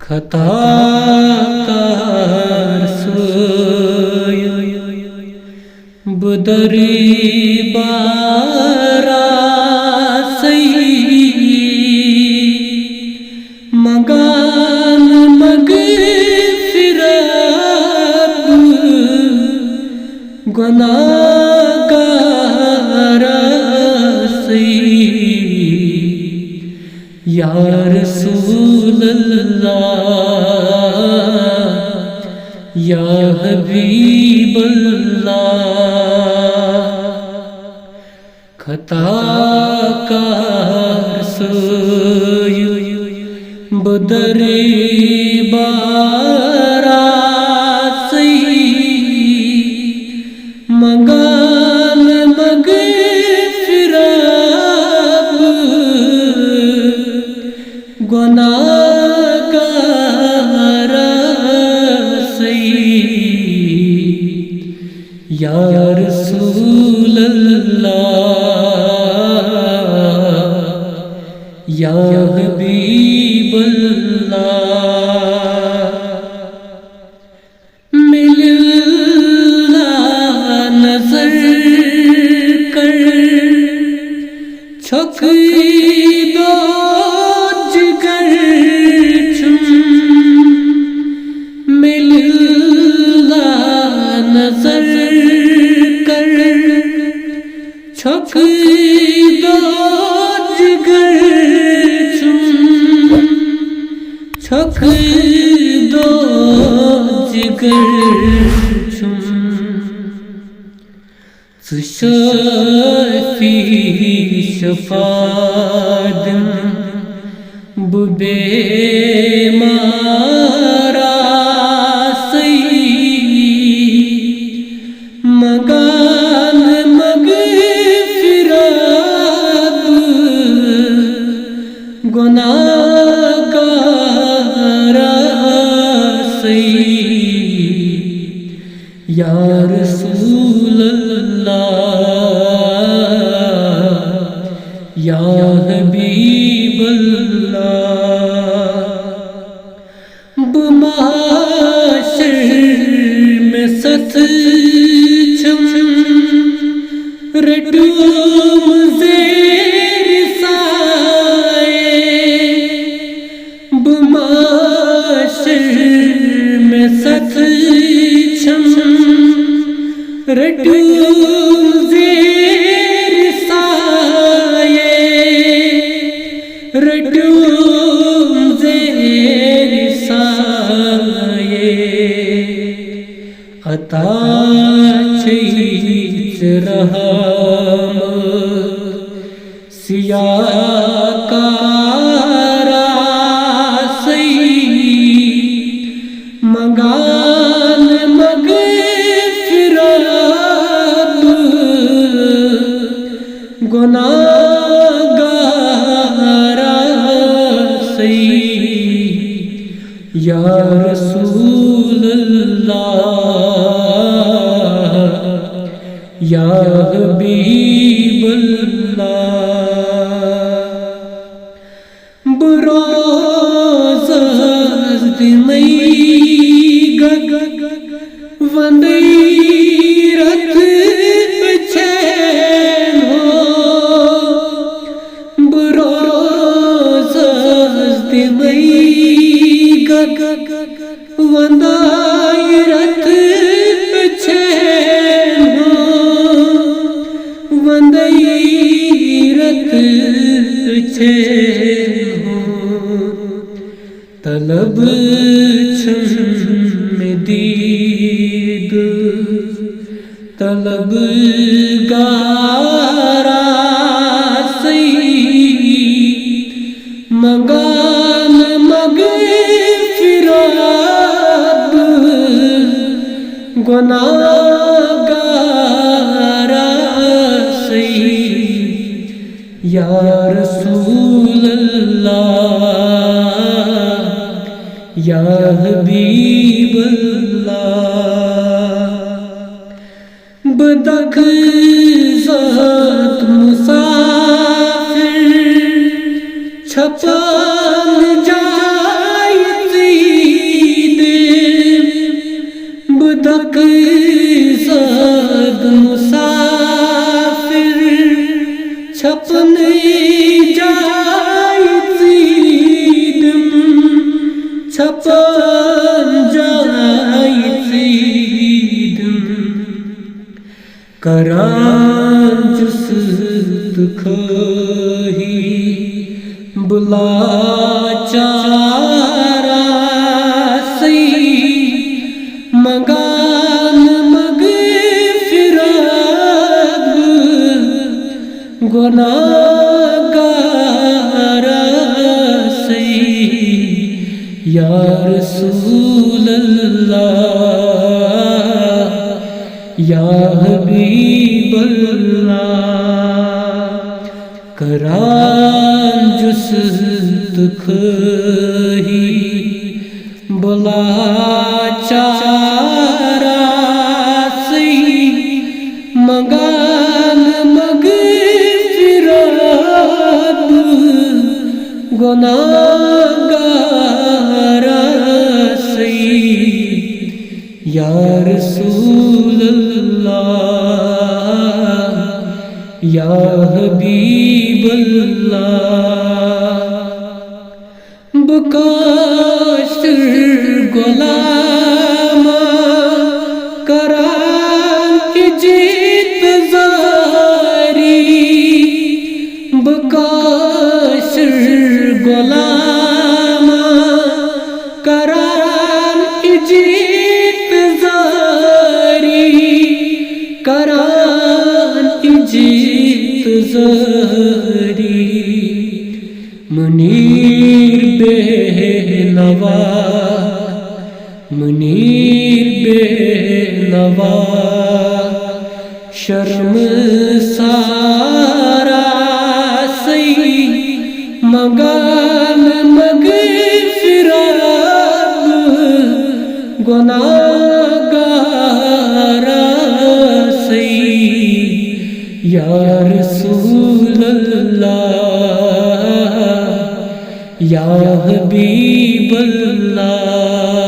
خطا کار سوی بدری بارا سی مگان مغفرت گناہگار سی یا رسول اللہ یا حبیب اللہ خطا کار سوی بدری بارا سی مگان مغفرت گناہگار سی یا رسول اللہ یا حبیب اللہ ملنا نظر کر چھک دو جگر چم ملنا نظر کر چھک دو جگر چھک دو جگر چم شفی شفاعت بے مارا سی مگان مغفرت گناہگار سی یا رسول اللہ یا حبیب اللہ بمحشر میں ست چھم رٹوم زیر سائے بمحشر میں ست چھم رٹوم زیر سائے رٹوم زیر سائے عطا چیز رحم سیاکارا سی مگان مغفرت گناہگار سی یا رسول اللہ یا حبیب اللہ بروز دمئی گگ وندئی رت چین ہو بروز دمئی گگ وندئی رت چین ہو وندئی رت چین ہو طلب چھم دید طلب گارا سی مگان مغفرت گناہگار سی یا رسول اللہ یا حبیب اللہ بدک ذات مسافر چھپان جائتی کران جست کھوہی بلا چارا سی مگان مغفرت گناہگار سی یا رسول اللہ یا حبیب اللہ کران جست کھوہی بلا چارا سی مگان مغفرت گناہگار سی یا رسول اللہ یا حبیب اللہ بکاشتر غلام کران جیت زاری بکاشتر غلام کران جیت کران جیت زاری منیر بے نوا منیر بے نوا شرم سارا سی مگان مغفرت گناہگار سی یا رسول اللہ یا حبیب اللہ